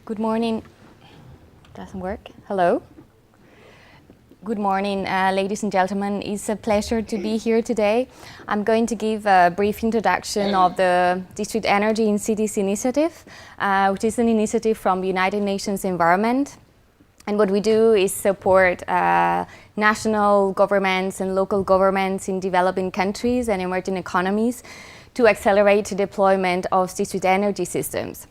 Good morning. Doesn't work. Hello. Good morning, ladies and gentlemen. It's a pleasure to be here today. I'm going to give a brief introduction of the District Energy in Cities initiative, which is an initiative from the United Nations Environment. And what we do is support national governments and local governments in developing countries and emerging economies to accelerate the deployment of district energy systems.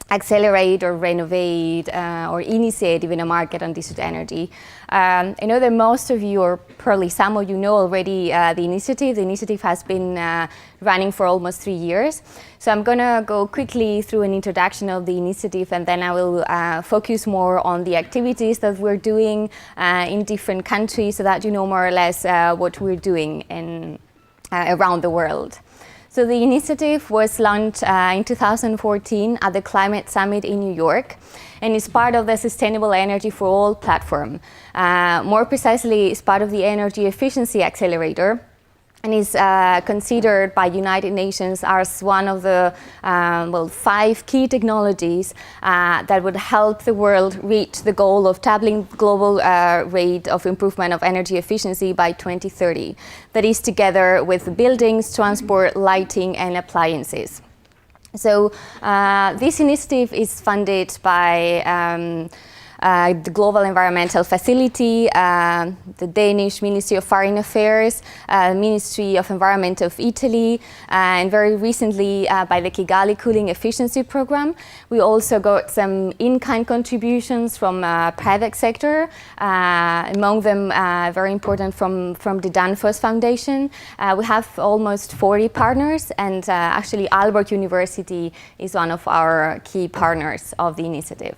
Accelerate or renovate or initiate even a market on district energy. I know that most of you, or probably some of you, know already the initiative. The initiative has been running for almost 3 years. So I'm going to go quickly through an introduction of the initiative, and then I will focus more on the activities that we're doing in different countries so that you know more or less what we're doing around the world. So the initiative was launched in 2014 at the Climate Summit in New York, and is part of the Sustainable Energy for All platform. More precisely, it's part of the Energy Efficiency Accelerator, and is considered by United Nations as one of the 5 key technologies that would help the world reach the goal of doubling global rate of improvement of energy efficiency by 2030. That is together with buildings, transport, lighting, and appliances. So this initiative is funded by the Global Environmental Facility, the Danish Ministry of Foreign Affairs, Ministry of Environment of Italy, and very recently by the Kigali Cooling Efficiency Program. We also got some in-kind contributions from private sector, among them very important from the Danfoss Foundation. We have almost 40 partners, and actually Aalborg University is one of our key partners of the initiative.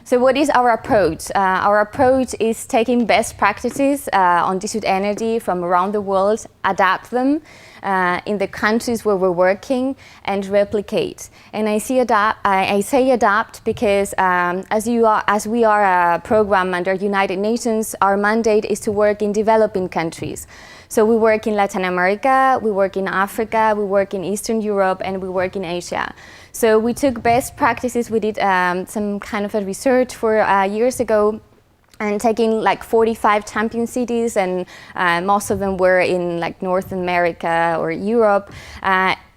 So what is our approach? Our approach is taking best practices on district energy from around the world, adapt them in the countries where we're working, and replicate. And I say adapt because as we are a program under United Nations, our mandate is to work in developing countries. So we work in Latin America, we work in Africa, we work in Eastern Europe, and we work in Asia. So we took best practices. We did some kind of a research for years ago, and taking like 45 champion cities, and most of them were in like North America or Europe,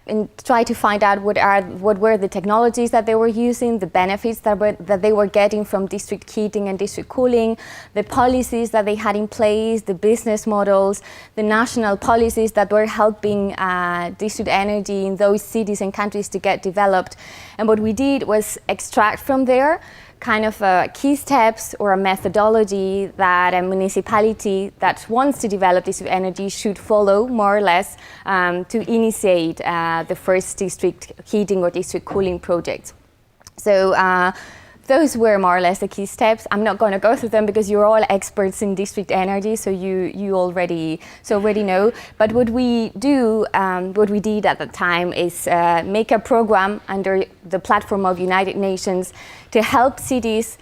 and try to find out what were the technologies that they were using, the benefits that they were getting from district heating and district cooling, the policies that they had in place, the business models, the national policies that were helping district energy in those cities and countries to get developed. And what we did was extract from there kind of key steps or a methodology that a municipality that wants to develop district energy should follow, more or less, to initiate the first district heating or district cooling project. So those were more or less the key steps. I'm not going to go through them because you're all experts in district energy, so you already know. But what we did at the time is make a program under the platform of United Nations to help cities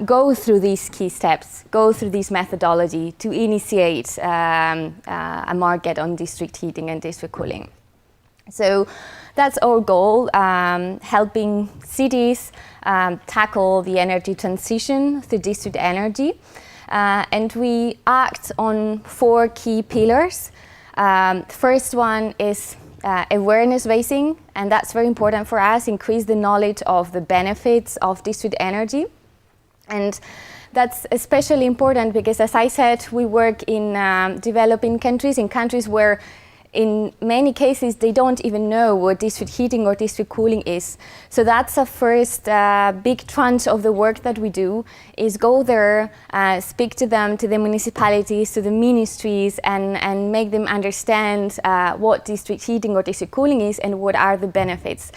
go through these key steps, go through this methodology to initiate a market on district heating and district cooling. So that's our goal, helping cities tackle the energy transition through district energy. And we act on 4 key pillars. First one is awareness raising, and that's very important for us, increase the knowledge of the benefits of district energy. And that's especially important because, as I said, we work in developing countries, in countries where in many cases they don't even know what district heating or district cooling is. So that's a first big tranche of the work that we do, is go there, speak to them, to the municipalities, to the ministries, and make them understand what district heating or district cooling is and what are the benefits.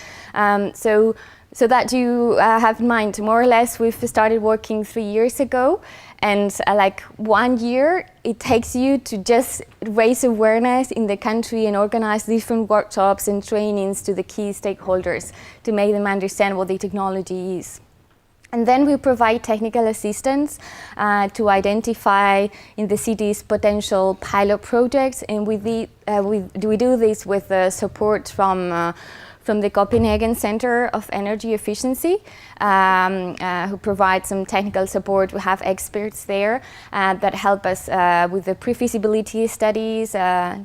So that you have in mind, more or less, we've started working 3 years ago, and like 1 year it takes you to just raise awareness in the country and organize different workshops and trainings to the key stakeholders to make them understand what the technology is. And then we provide technical assistance to identify in the cities potential pilot projects, and we do this with support from from the Copenhagen Center of Energy Efficiency, who provide some technical support. We have experts there that help us with the pre-feasibility studies,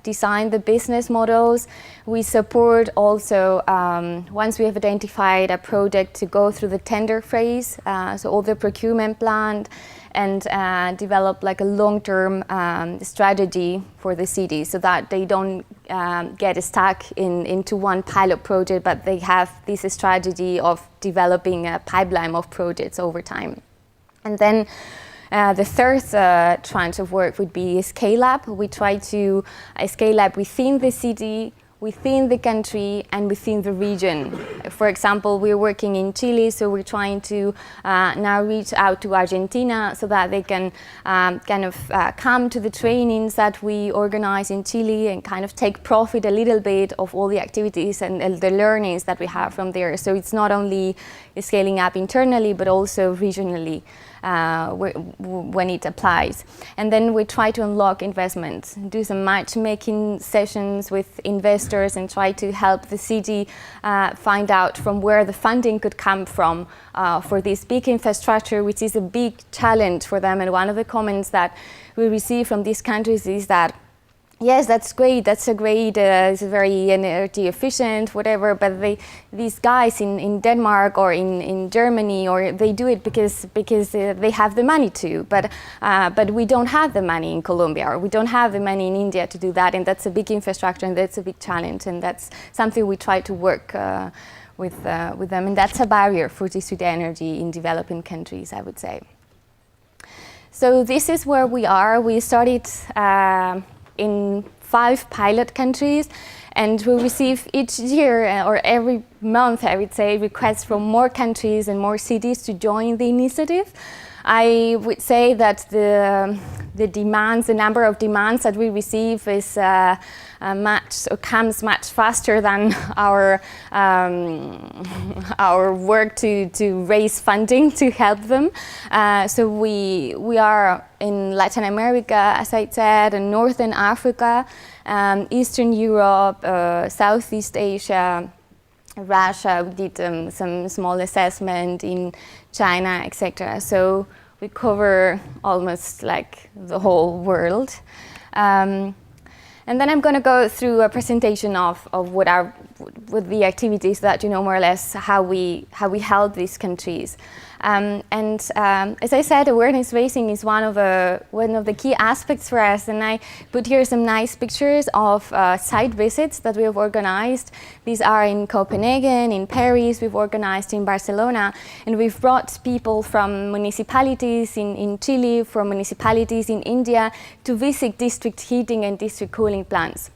design the business models. We support also, once we have identified a project, to go through the tender phase, so all the procurement plan, and develop like a long-term strategy for the city, so that they don't get stuck into one pilot project, but they have this strategy of developing a pipeline of projects over time. And then the third tranche of work would be scale up. We try to scale up within the city, within the country, and within the region. For example, we're working in Chile, so we're trying to now reach out to Argentina so that they can come to the trainings that we organize in Chile and kind of take profit a little bit of all the activities and the learnings that we have from there. So it's not only scaling up internally, but also regionally. When it applies. And then we try to unlock investments, do some matchmaking sessions with investors and try to help the city find out from where the funding could come from for this big infrastructure, which is a big challenge for them. And one of the comments that we receive from these countries is that, yes, that's great, it's very energy efficient, whatever, but these guys in Denmark or in Germany, or they do it because they have the money to, but we don't have the money in Colombia, or we don't have the money in India to do that, and that's a big infrastructure, and that's a big challenge, and that's something we try to work with them, and that's a barrier for district energy in developing countries, I would say. So this is where we are. We started in 5 pilot countries, and we receive each year or every month, I would say, requests from more countries and more cities to join the initiative. I would say that the number of demands that we receive is comes much faster than our work to raise funding to help them. So we are in Latin America, as I said, and Northern Africa, Eastern Europe, Southeast Asia, Russia. We did some small assessment in China, etc. So we cover almost like the whole world. And then I'm going to go through a presentation of what the activities, that you know more or less how we help these countries. As I said, awareness raising is one of the key aspects for us, and I put here some nice pictures of site visits that we have organized. These are in Copenhagen, in Paris, we've organized in Barcelona, and we've brought people from municipalities in Chile, from municipalities in India to visit district heating and district cooling plants.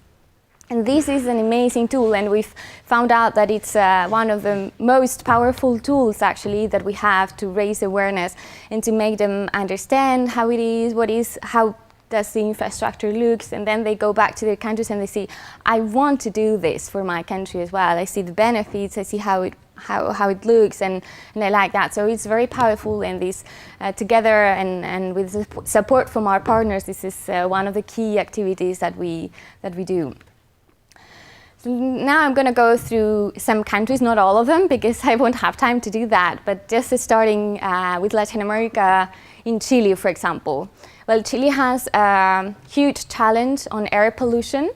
And this is an amazing tool, and we've found out that it's one of the most powerful tools actually that we have to raise awareness and to make them understand how it is, how does the infrastructure looks, and then they go back to their countries and they see, I want to do this for my country as well. I see the benefits, I see how it looks, and I like that. So it's very powerful, and this together and with the support from our partners, this is one of the key activities that we do. So now I'm going to go through some countries, not all of them, because I won't have time to do that, but just starting with Latin America, in Chile, for example. Well, Chile has a huge challenge on air pollution.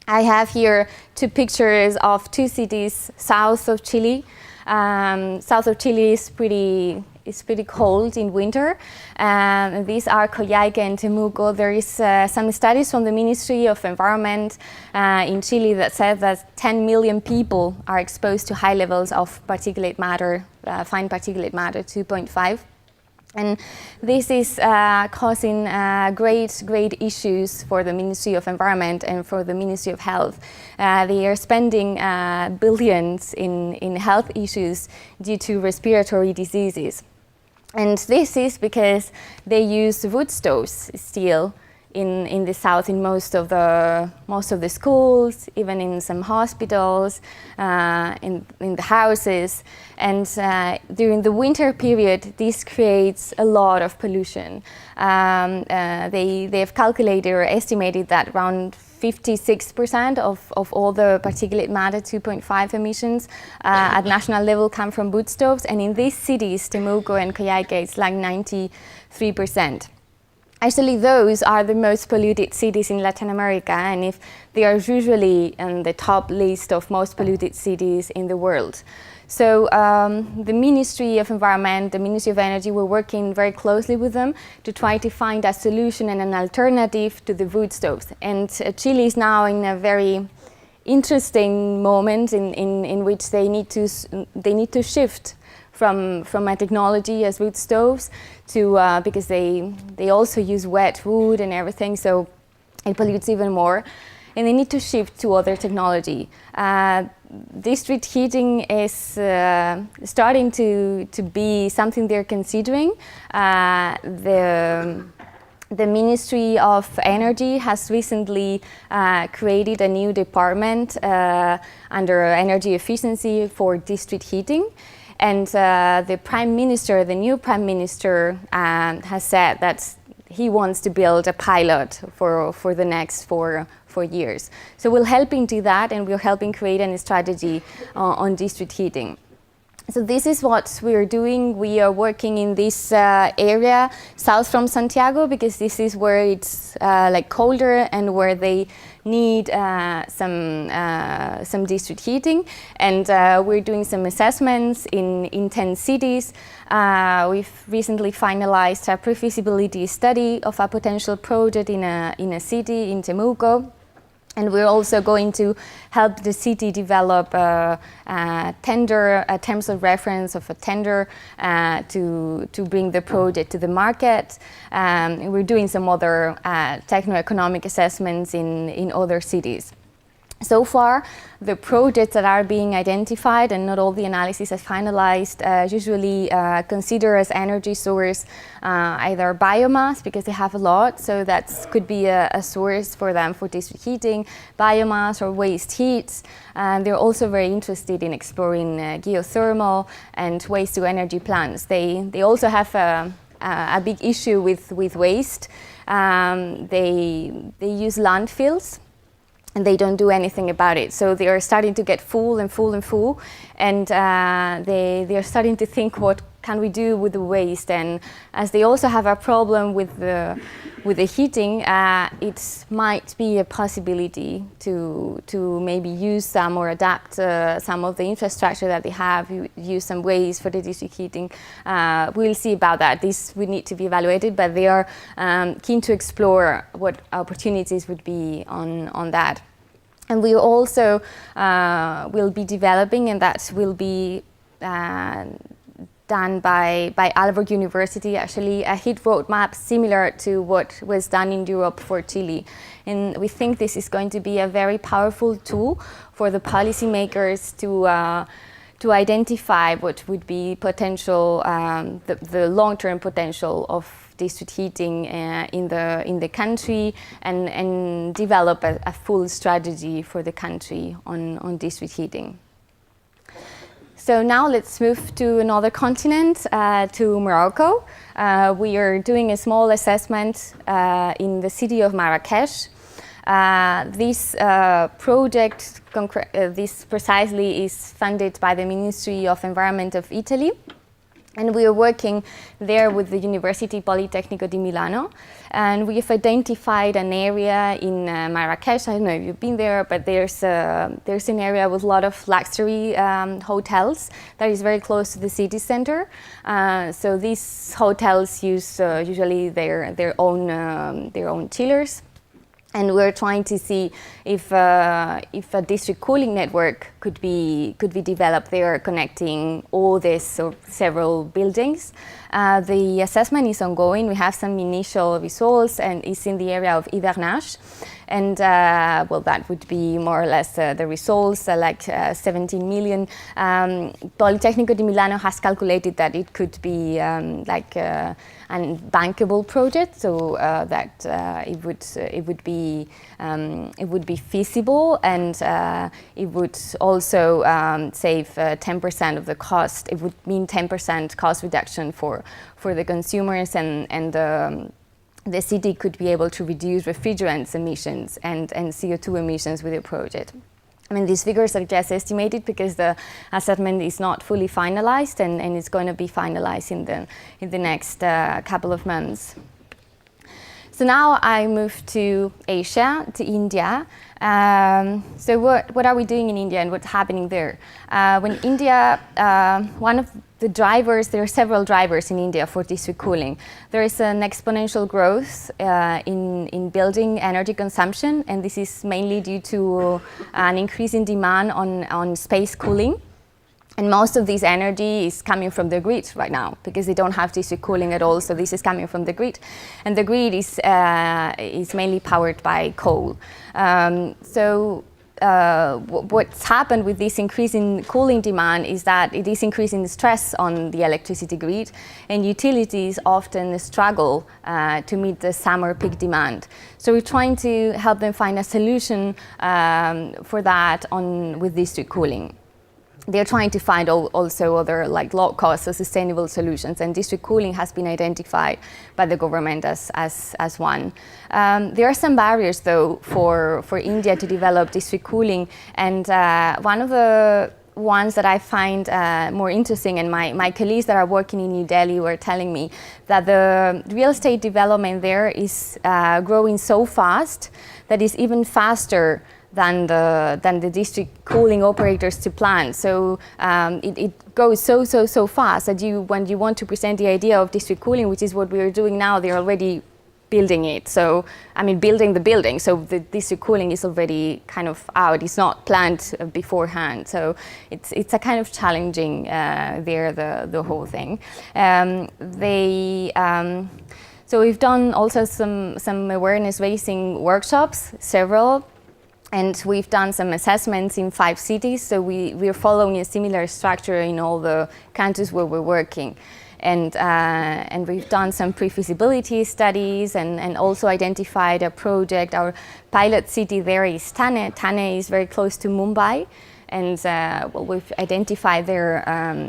I have here 2 pictures of 2 cities south of Chile. South of Chile is pretty cold in winter. These are Coyhaique and Temuco. There is some studies from the Ministry of Environment in Chile that said that 10 million people are exposed to high levels of particulate matter, fine particulate matter 2.5. And this is causing great issues for the Ministry of Environment and for the Ministry of Health. They are spending billions in health issues due to respiratory diseases. And this is because they use wood stoves still in the south, in most of the schools, even in some hospitals, in the houses. And during the winter period, this creates a lot of pollution. They have calculated or estimated that around 56% of all the particulate matter 2.5 emissions at national level come from wood stoves, and in these cities, Temuco and Coyhaique, it's like 93%. Actually, those are the most polluted cities in Latin America, and if they are usually on the top list of most polluted cities in the world. So the Ministry of Environment, the Ministry of Energy, we're working very closely with them to try to find a solution and an alternative to the wood stoves. And Chile is now in a very interesting moment in which they need to shift from a technology as wood stoves to because they also use wet wood and everything, so it pollutes even more, and they need to shift to other technology. District heating is starting to be something they're considering. The Ministry of Energy has recently created a new department under energy efficiency for district heating. And the new Prime Minister has said that he wants to build a pilot for the next four years. So we're helping do that, and we're helping create a strategy on district heating. So this is what we are doing. We are working in this area south from Santiago, because this is where it's like colder and where they need some district heating. And we're doing some assessments in 10 cities. We've recently finalized a pre-feasibility study of a potential project in a city in Temuco. And we're also going to help the city develop a tender, a terms of reference of a tender to bring the project to the market. We're doing some other techno-economic assessments in other cities. So far, the projects that are being identified, and not all the analysis is finalized, usually consider as energy source either biomass, because they have a lot, so that could be a source for them for district heating, biomass or waste heat. They're also very interested in exploring geothermal and waste to energy plants. They also have a big issue with waste. They use landfills, and they don't do anything about it. So they are starting to get full and full and full, and they are starting to think, what can we do with the waste? And as they also have a problem with the heating, it might be a possibility to maybe use some or adapt some of the infrastructure that they have, use some ways for the district heating. We'll see about that. This would need to be evaluated, but they are keen to explore what opportunities would be on that. And we also will be developing, and that will be done by Aalborg University, actually, a heat roadmap similar to what was done in Europe for Chile. And we think this is going to be a very powerful tool for the policymakers to identify what would be potential, the long-term potential of district heating in the country, and develop a full strategy for the country on district heating. So now let's move to another continent, to Morocco. We are doing a small assessment in the city of Marrakesh. This project, this precisely, is funded by the Ministry of Environment of Italy. And we are working there with the University Politecnico di Milano. And we have identified an area in Marrakesh. I don't know if you've been there, but there's an area with a lot of luxury hotels that is very close to the city center. So these hotels use usually their own chillers. And we're trying to see if a district cooling network could be developed there, connecting all these several buildings. The assessment is ongoing. We have some initial results, and it's in the area of Hivernage. And well, that would be more or less the results, like 17 million. Politecnico di Milano has calculated that it could be like a bankable project, so that it would be feasible, and it would also save 10% of the cost. It would mean 10% cost reduction for the consumers and the city could be able to reduce refrigerants emissions and CO2 emissions with the project. I mean, these figures are just estimated because the assessment is not fully finalized, and it's going to be finalized in the next couple of months. So now I move to Asia, to India. So what are we doing in India and what's happening there? When India, one of the drivers, there are several drivers in India for district cooling. There is an exponential growth in building energy consumption, and this is mainly due to an increase in demand on space cooling. And most of this energy is coming from the grid right now because they don't have district cooling at all. So this is coming from the grid, and the grid is mainly powered by coal. What's happened with this increase in cooling demand is that it is increasing the stress on the electricity grid, and utilities often struggle to meet the summer peak demand. So we're trying to help them find a solution for that with district cooling. They're trying to find also other like low cost or sustainable solutions, and district cooling has been identified by the government as one. There are some barriers though for India to develop district cooling, and one of the ones that I find more interesting, and my colleagues that are working in New Delhi were telling me that the real estate development there is growing so fast that it's even faster than the district cooling operators to plan. So it goes so fast that when you want to present the idea of district cooling, which is what we are doing now, they're already building it. So I mean, building the building. So the district cooling is already kind of out. It's not planned beforehand. So it's a kind of challenging the whole thing. So we've done also some awareness raising workshops, several. And we've done some assessments in 5 cities, so we're following a similar structure in all the countries where we're working. And we've done some pre-feasibility studies and also identified a project. Our pilot city there is Thane. Thane is very close to Mumbai. And we've identified there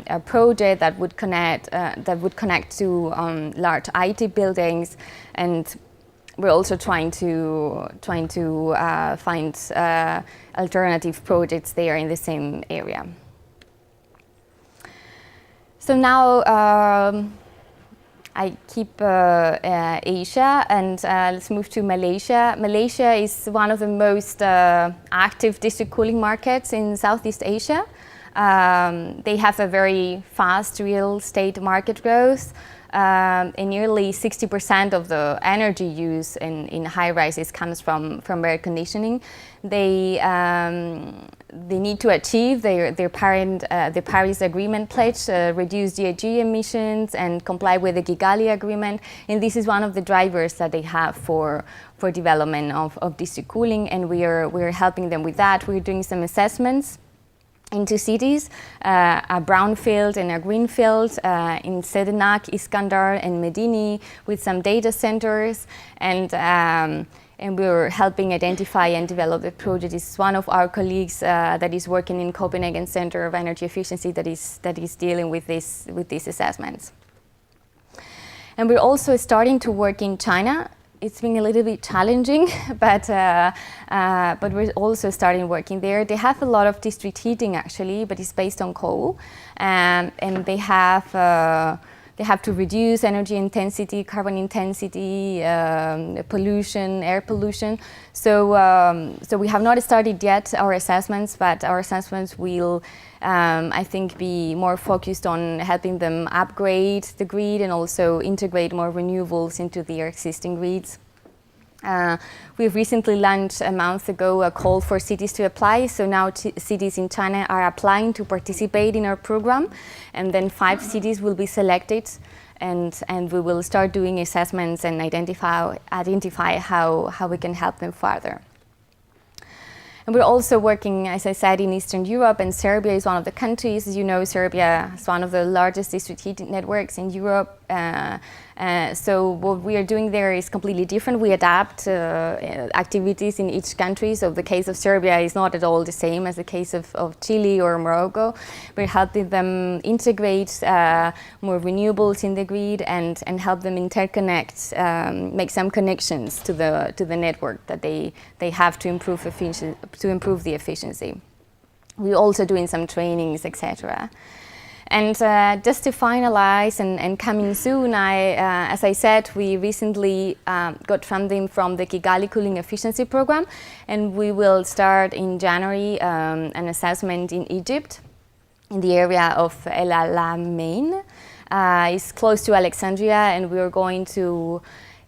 a project that would connect to large IT buildings, and we're also trying to find alternative projects there in the same area. So now I keep Asia, and let's move to Malaysia. Malaysia is one of the most active district cooling markets in Southeast Asia. They have a very fast real estate market growth. And nearly 60% of the energy use in high rises comes from air conditioning. They need to achieve their Paris Agreement pledge, reduce GHG emissions, and comply with the Kigali Agreement. And this is one of the drivers that they have for development of district cooling, and we're helping them with that. We're doing some assessments into cities, a brownfield and a greenfield in Sedenak, Iskandar, and Medini, with some data centers, and we're helping identify and develop the project. It's one of our colleagues that is working in Copenhagen Center of Energy Efficiency that is dealing with these assessments. And we're also starting to work in China. It's been a little bit challenging, but we're also starting working there. They have a lot of district heating actually, but it's based on coal, and they have to reduce energy intensity, carbon intensity, pollution, air pollution. So we have not started yet our assessments, but our assessments will, I think, be more focused on helping them upgrade the grid and also integrate more renewables into their existing grids. We've recently launched a month ago a call for cities to apply. So now cities in China are applying to participate in our program, and then 5 cities will be selected, and we will start doing assessments and identify how we can help them further. And we're also working, as I said, in Eastern Europe, and Serbia is one of the countries. As you know, Serbia is one of the largest district heating networks in Europe, So what we are doing there is completely different. We adapt activities in each country. So the case of Serbia is not at all the same as the case of Chile or Morocco. We're helping them integrate more renewables in the grid and help them interconnect, make some connections to the network that they have to improve the efficiency. We're also doing some trainings, etc. And just to finalize and coming soon, as I said, we recently got funding from the Kigali Cooling Efficiency Program, and we will start in January an assessment in Egypt, in the area of El Alamein. It's close to Alexandria, and we are going to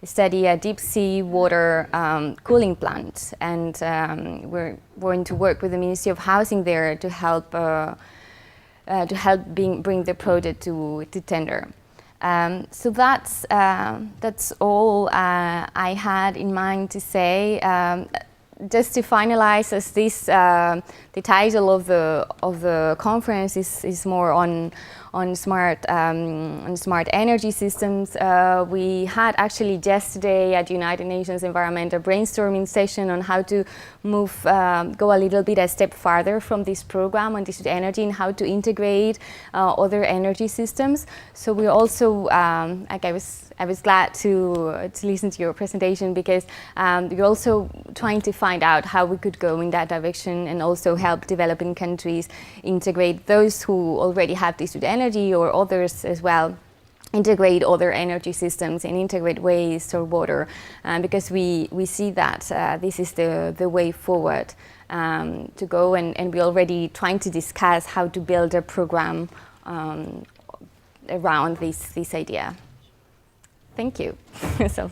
study a deep sea water cooling plant, and we're going to work with the Ministry of Housing there to help bring the project to tender. So that's all I had in mind to say. Just to finalize, as this the title of the conference is more on smart energy systems. We had actually yesterday at United Nations Environment a brainstorming session on how to go a little bit a step farther from this program on distributed energy and how to integrate other energy systems. So we're also, I was glad to listen to your presentation, because we're also trying to find out how we could go in that direction and also help developing countries integrate those who already have distributed energy, or others as well, integrate other energy systems and integrate waste or water, because we see that this is the way forward to go, and we're already trying to discuss how to build a program around this idea. Thank you. So.